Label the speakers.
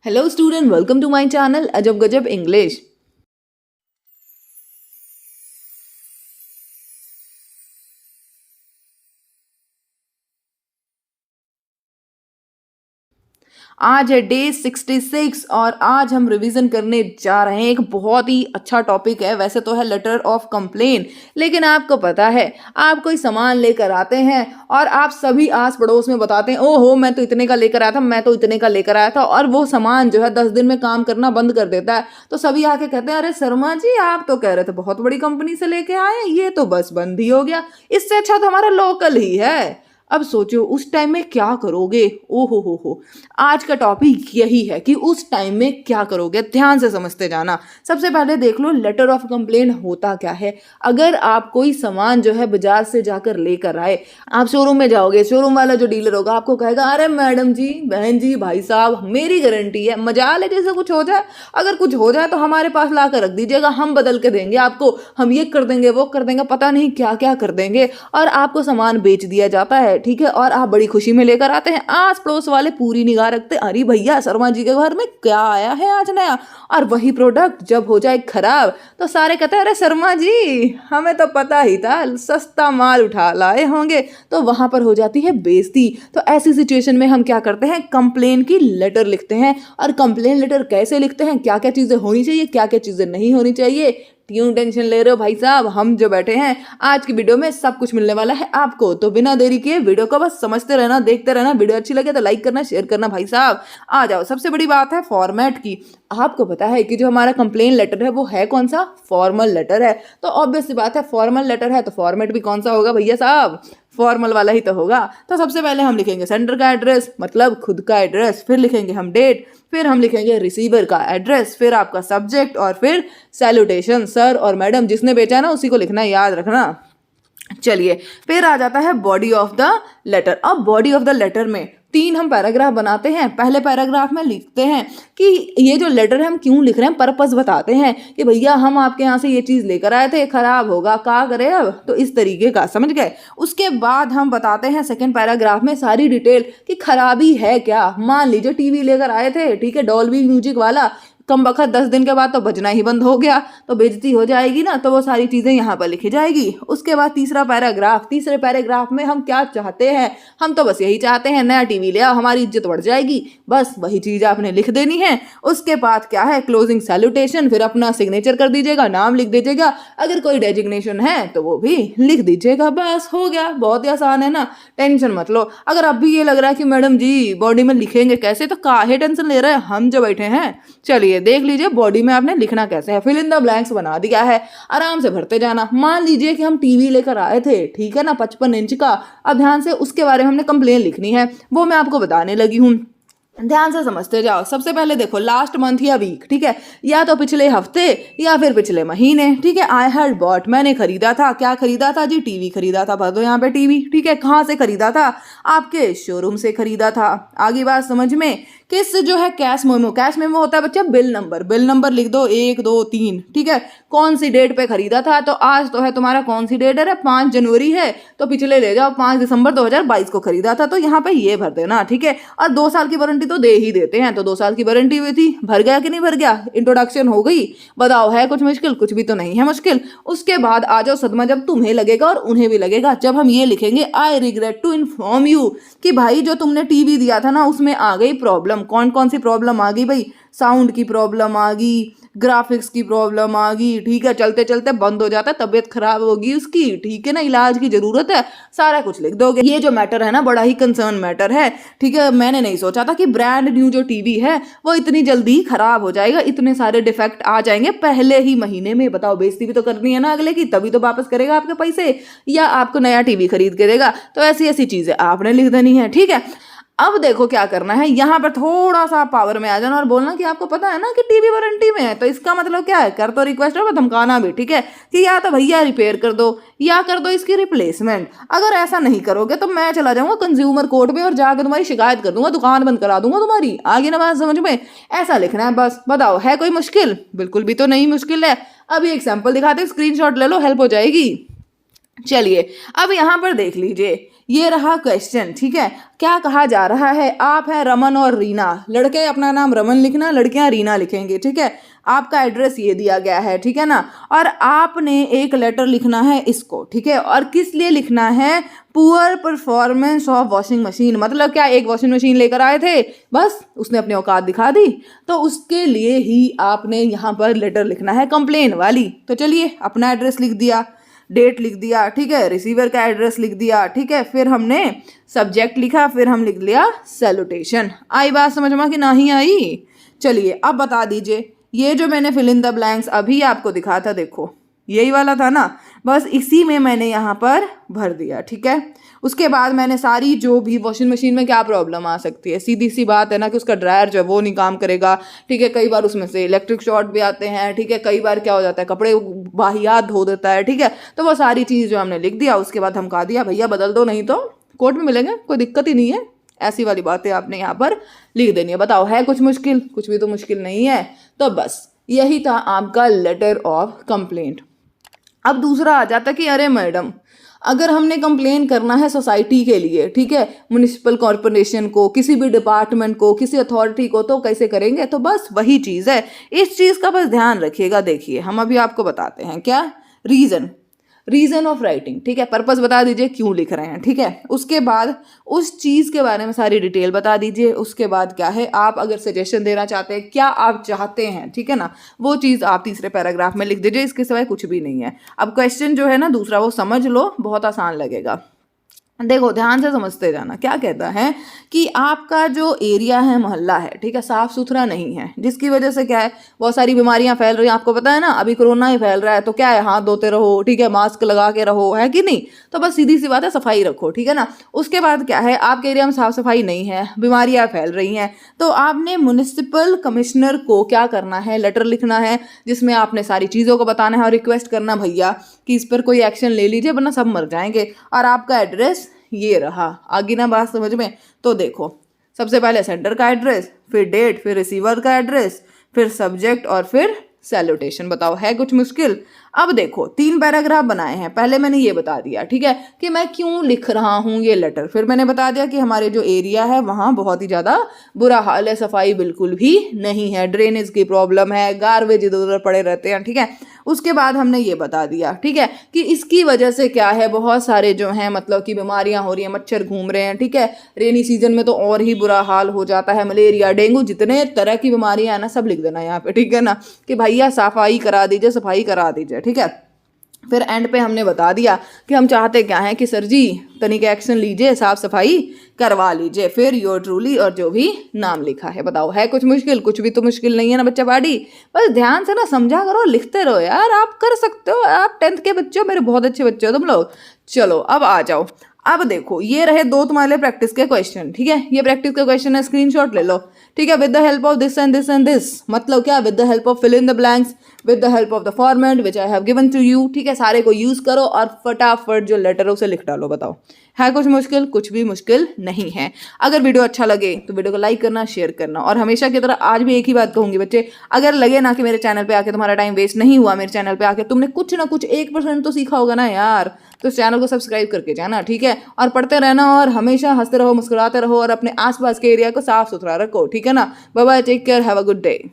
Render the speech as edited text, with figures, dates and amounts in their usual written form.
Speaker 1: Hello student, welcome to my channel Ajab Gajab English. आज है day 66 और आज हम रिवीजन करने जा रहे हैं। एक बहुत ही अच्छा टॉपिक है, वैसे तो है लेटर ऑफ कंप्लेन, लेकिन आपको पता है आप कोई सामान लेकर आते हैं और आप सभी आस पड़ोस में बताते हैं ओहो मैं तो इतने का लेकर आया था, मैं तो इतने का लेकर आया था, और वो सामान जो है 10 दिन में काम करना बंद कर देता है। तो सभी आके कहते हैं अरे शर्मा जी आप तो कह रहे थे बहुत बड़ी कंपनी से लेके आए, ये तो बस बंद ही हो गया, इससे अच्छा तो हमारा लोकल ही है। अब सोचो उस टाइम में क्या करोगे। ओहो हो, आज का टॉपिक यही है कि उस टाइम में क्या करोगे। ध्यान से समझते जाना। सबसे पहले देख लो लेटर ऑफ कंप्लेन होता क्या है। अगर आप कोई सामान जो है बाजार से जाकर लेकर आए, आप शोरूम में जाओगे, शोरूम वाला जो डीलर होगा आपको कहेगा अरे मैडम जी, बहन जी, भाई साहब, मेरी गारंटी है, मजाल है जैसे कुछ हो जाए, अगर कुछ हो जाए तो हमारे पास ला कर रख दीजिएगा, हम बदल के देंगे आपको, हम ये कर देंगे वो कर देंगे, पता नहीं क्या क्या कर देंगे, और आपको सामान बेच दिया जाता है। ठीक है, और आप बड़ी खुशी में लेकर आते हैं। आस पड़ोस वाले पूरी निगाह रखते, अरे भैया शर्मा जी के घर में क्या आया है आज नया। और वही प्रोडक्ट जब हो जाए खराब तो सारे कहते हैं अरे शर्मा जी हमें तो पता ही था, सस्ता माल उठा लाए होंगे। तो वहां पर हो जाती है बेइज्जती। तो ऐसी सिचुएशन में हम क्या करते हैं, कंप्लेन की लेटर लिखते हैं। और कंप्लेन लेटर कैसे लिखते हैं, क्या क्या चीजें होनी चाहिए, क्या क्या चीजें नहीं होनी चाहिए, क्यों टेंशन ले रहे हो भाई साहब, हम जो बैठे हैं आज की वीडियो में सब कुछ मिलने वाला है आपको। तो बिना देरी किए वीडियो को बस समझते रहना, देखते रहना। वीडियो अच्छी लगे तो लाइक करना, शेयर करना भाई साहब। आ जाओ, सबसे बड़ी बात है फॉर्मेट की। आपको पता है कि जो हमारा कंप्लेन लेटर है वो है कौन सा, फॉर्मल लेटर है। तो ऑब्वियस सी बात है फॉर्मल लेटर है तो फॉर्मेट भी कौन सा होगा भैया साहब, फॉर्मल वाला ही तो होगा। तो सबसे पहले हम लिखेंगे सेंडर का एड्रेस, मतलब खुद का एड्रेस, फिर लिखेंगे हम डेट, फिर हम लिखेंगे रिसीवर का एड्रेस, फिर आपका सब्जेक्ट, और फिर सैल्यूटेशन। सर और मैडम जिसने बेचा है ना उसी को लिखना, याद रखना। चलिए, फिर आ जाता है बॉडी ऑफ द लेटर। अब बॉडी ऑफ द लेटर में 3 हम पैराग्राफ बनाते हैं। पहले पैराग्राफ में लिखते हैं कि ये जो लेटर है हम क्यों लिख रहे हैं, पर्पस बताते हैं कि भैया हम आपके यहाँ से ये चीज़ लेकर आए थे, खराब होगा, क्या करें अब, तो इस तरीके का, समझ गए। उसके बाद हम बताते हैं सेकंड पैराग्राफ में सारी डिटेल कि खराबी है क्या। मान लीजिए टीवी लेकर आए थे, ठीक है, डॉल्बी म्यूजिक वाला, कम बखत 10 दिन के बाद तो बजना ही बंद हो गया, तो बेइज्जती हो जाएगी ना, तो वो सारी चीज़ें यहाँ पर लिखी जाएगी। उसके बाद तीसरा पैराग्राफ, तीसरे पैराग्राफ में हम क्या चाहते हैं, हम तो बस यही चाहते हैं नया टीवी ले आओ, हमारी इज्जत बढ़ जाएगी, बस वही चीज़ आपने लिख देनी है। उसके बाद क्या है, क्लोजिंग सैल्यूटेशन, फिर अपना सिग्नेचर कर दीजिएगा, नाम लिख दीजिएगा, अगर कोई डेजिग्नेशन है तो वो भी लिख दीजिएगा, बस हो गया। बहुत ही आसान है ना, टेंशन मत लो। अगर अब भी ये लग रहा है कि मैडम जी बॉडी में लिखेंगे कैसे, तो काहे टेंशन ले रहे हैं, हम जो बैठे हैं। चलिए देख लीजिए बॉडी में आपने लिखना कैसे है, फिल इन द ब्लैंक्स बना दिया है, आराम से भरते जाना। मान लीजिए कि हम टीवी लेकर आए थे, ठीक है ना, 55 इंच का। अब ध्यान से उसके बारे में हमने कंप्लेन लिखनी है, वो मैं आपको बताने लगी हूँ, ध्यान से समझते जाओ। सबसे पहले देखो लास्ट मंथ या वीक, ठीक है, या तो पिछले हफ्ते या फिर पिछले महीने, ठीक है। आई हैड बॉट, मैंने खरीदा था, क्या खरीदा था जी, टीवी खरीदा था, भर दो यहाँ पे टीवी, ठीक है। कहाँ से खरीदा था, आपके शोरूम से खरीदा था। आगे बात समझ में, किस जो है कैश मेमो, कैश मेमो होता है बच्चा बिल नंबर, बिल नंबर लिख दो 1 2 3, ठीक है। कौन सी डेट पे खरीदा था, तो आज तो है तुम्हारा कौन सी डेट है, 5 जनवरी है, तो पिछले ले जाओ 5 दिसंबर 2022 को खरीदा था, तो यहाँ पे ये भर देना, ठीक है। और 2 साल की वारंटी तो दे ही देते हैं, तो 2 साल की वारंटी हुई थी, भर गया कि नहीं भर गया, इंट्रोडक्शन हो गई। बताओ है कुछ मुश्किल, कुछ भी तो नहीं है मुश्किल। उसके बाद आ जाओ सदमा, जब तुम्हें लगेगा और उन्हें भी लगेगा, जब हम ये लिखेंगे I regret to inform you कि भाई जो तुमने टीवी दिया था ना उसमें आ गई प्रॉब्लम। कौन कौन सी प्रॉब्लम आ गई भाई, साउंड की प्रॉब्लम आ गई, ग्राफिक्स की प्रॉब्लम आ गई, ठीक है, चलते चलते बंद हो जाता है, तबीयत खराब होगी उसकी, ठीक है ना, इलाज की जरूरत है, सारा कुछ लिख दोगे। ये जो मैटर है ना बड़ा ही कंसर्न मैटर है, ठीक है। मैंने नहीं सोचा था कि ब्रांड न्यू जो टीवी है वो इतनी जल्दी खराब हो जाएगा, इतने सारे डिफेक्ट आ जाएंगे पहले ही महीने में। बताओ बेइज्जती भी तो करनी है ना अगले की, तभी तो वापस करेगा आपके पैसे या आपको नया टीवी खरीद के देगा। तो ऐसी ऐसी चीजें आपने लिख देनी है, ठीक है। अब देखो क्या करना है, यहाँ पर थोड़ा सा पावर में आ जाना और बोलना कि आपको पता है ना कि टीवी वारंटी में है, तो इसका मतलब क्या है, कर तो रिक्वेस्ट है, धमकाना भी, ठीक है, कि या तो भैया रिपेयर कर दो या कर दो इसकी रिप्लेसमेंट। अगर ऐसा नहीं करोगे तो मैं चला जाऊंगा कंज्यूमर कोर्ट में और जाकर तुम्हारी शिकायत कर दूंगा, दुकान बंद करा दूंगा तुम्हारी। आगे ना बात समझ में, ऐसा लिखना है बस। बताओ है कोई मुश्किल, बिल्कुल भी तो नहीं मुश्किल है। अभी एग्जाम्पल दिखाते, स्क्रीनशॉट ले लो, हेल्प हो जाएगी। चलिए अब यहाँ पर देख लीजिए, ये रहा क्वेश्चन, ठीक है। क्या कहा जा रहा है, आप हैं रमन और रीना, लड़के अपना नाम रमन लिखना, लड़कियां रीना लिखेंगे, ठीक है। आपका एड्रेस ये दिया गया है, ठीक है ना। और आपने एक लेटर लिखना है इसको, ठीक है। और किस लिए लिखना है, poor performance of washing machine, मतलब क्या एक वॉशिंग मशीन लेकर आए थे, बस उसने अपनी औकात दिखा दी, तो उसके लिए ही आपने यहाँ पर लेटर लिखना है कंप्लेन वाली। तो चलिए अपना एड्रेस लिख दिया, डेट लिख दिया, ठीक है, रिसीवर का एड्रेस लिख दिया, ठीक है, फिर हमने सब्जेक्ट लिखा, फिर हम लिख लिया सैल्यूटेशन। आई बात समझ में कि नहीं आई? चलिए अब बता दीजिए, ये जो मैंने फिल इन द ब्लैंक्स अभी आपको दिखा था, देखो यही वाला था ना, बस इसी में मैंने यहाँ पर भर दिया, ठीक है। उसके बाद मैंने सारी जो भी वॉशिंग मशीन में क्या प्रॉब्लम आ सकती है, सीधी सी बात है ना कि उसका ड्रायर जो है वो नहीं काम करेगा, ठीक है। कई बार उसमें से इलेक्ट्रिक शॉर्ट भी आते हैं, ठीक है। कई बार क्या हो जाता है, कपड़े वाहियात धो देता है, ठीक है। तो वो सारी चीज़ जो हमने लिख दिया, उसके बाद हम कहा दिया भैया बदल दो, नहीं तो कोर्ट में मिलेंगे, कोई दिक्कत ही नहीं है। ऐसी वाली बातें आपने यहाँ पर लिख देनी है। बताओ है कुछ मुश्किल? कुछ भी तो मुश्किल नहीं है। तो बस यही था आपका लेटर ऑफ कंप्लेंट। अब दूसरा आ जाता कि अरे मैडम, अगर हमने कंप्लेन करना है सोसाइटी के लिए, ठीक है, म्युनिसिपल कॉरपोरेशन को, किसी भी डिपार्टमेंट को, किसी अथॉरिटी को, तो कैसे करेंगे? तो बस वही चीज़ है, इस चीज़ का बस ध्यान रखिएगा। देखिए हम अभी आपको बताते हैं क्या, रीज़न ऑफ राइटिंग, ठीक है, पर्पस बता दीजिए क्यों लिख रहे हैं, ठीक है। उसके बाद उस चीज़ के बारे में सारी डिटेल बता दीजिए। उसके बाद क्या है, आप अगर सजेशन देना चाहते हैं, क्या आप चाहते हैं, ठीक है ना, वो चीज़ आप तीसरे पैराग्राफ में लिख दीजिए। इसके सिवाय कुछ भी नहीं है। अब क्वेश्चन जो है ना दूसरा, वो समझ लो, बहुत आसान लगेगा। देखो ध्यान से समझते जाना। क्या कहता है कि आपका जो एरिया है, मोहल्ला है, ठीक है, साफ सुथरा नहीं है, जिसकी वजह से क्या है, बहुत सारी बीमारियां फैल रही हैं। आपको पता है ना, अभी कोरोना ही फैल रहा है, तो क्या है, हाथ धोते रहो, ठीक है, मास्क लगा के रहो, है कि नहीं। तो बस सीधी सी बात है, सफाई रखो, ठीक है ना। उसके बाद क्या है, आपके एरिया में साफ सफाई नहीं है, बीमारियां फैल रही हैं, तो आपने म्युनिसिपल कमिश्नर को क्या करना है, लेटर लिखना है, जिसमें आपने सारी चीज़ों को बताना है और रिक्वेस्ट करना भैया कि इस पर कोई एक्शन ले लीजिए वरना सब मर जाएंगे। और आपका एड्रेस ये रहा। आगे ना बात समझ में? तो देखो सबसे पहले सेंटर का एड्रेस, फिर डेट, फिर रिसीवर का एड्रेस, फिर सब्जेक्ट और फिर सैल्यूटेशन। बताओ है कुछ मुश्किल? अब देखो 3 पैराग्राफ बनाए हैं। पहले मैंने ये बता दिया, ठीक है, कि मैं क्यों लिख रहा हूँ ये लेटर। फिर मैंने बता दिया कि हमारे जो एरिया है वहाँ बहुत ही ज़्यादा बुरा हाल है, सफाई बिल्कुल भी नहीं है, ड्रेनेज की प्रॉब्लम है, गार्बेज इधर उधर पड़े रहते हैं, ठीक है। उसके बाद हमने ये बता दिया, ठीक है, कि इसकी वजह से क्या है, बहुत सारे जो हैं मतलब कि बीमारियां हो रही हैं, मच्छर घूम रहे हैं, ठीक है। रेनी सीजन में तो और ही बुरा हाल हो जाता है, मलेरिया, डेंगू, जितने तरह की बीमारियां हैं ना सब लिख देना यहाँ पे, ठीक है ना, कि भैया सफाई करा दीजिए, सफाई करा दीजिए, ठीक है। फिर एंड पे हमने बता दिया कि हम चाहते क्या हैं कि सर जी तनिक एक्शन लीजिए, साफ सफाई करवा लीजिए। फिर योर ट्रूली और जो भी नाम लिखा है। बताओ है कुछ मुश्किल? कुछ भी तो मुश्किल नहीं है ना बच्चा पार्टी। बस ध्यान से ना समझा करो, लिखते रहो यार, आप कर सकते हो। आप 10th के बच्चे हो, मेरे बहुत अच्छे बच्चे हो तुम लोग। चलो अब आ जाओ। अब देखो ये रहे 2 तुम्हारे प्रैक्टिस के क्वेश्चन, ठीक है। ये प्रैक्टिस का क्वेश्चन है, स्क्रीनशॉट ले लो, ठीक है। With the help of this and this and this, मतलब क्या, with the help of fill in the blanks, with the help of the format which I have given to you, ठीक है। सारे को यूज करो और फटाफट जो लेटर है उसे लिख डालो। बताओ है कुछ मुश्किल? कुछ भी मुश्किल नहीं है। अगर वीडियो अच्छा लगे तो वीडियो को लाइक करना, शेयर करना, और हमेशा की तरह आज भी एक ही बात कहूंगी बच्चे, अगर लगे ना कि मेरे चैनल पे आके तुम्हारा टाइम वेस्ट नहीं हुआ, मेरे चैनल पे आके तुमने कुछ ना कुछ 1% तो सीखा होगा ना यार, तो इस चैनल को सब्सक्राइब करके जाना, ठीक है। और पढ़ते रहना और हमेशा हंसते रहो, मुस्कुराते रहो और अपने आसपास के एरिया को साफ सुथरा रखो, ठीक है ना। Bye bye, take care, have a good day.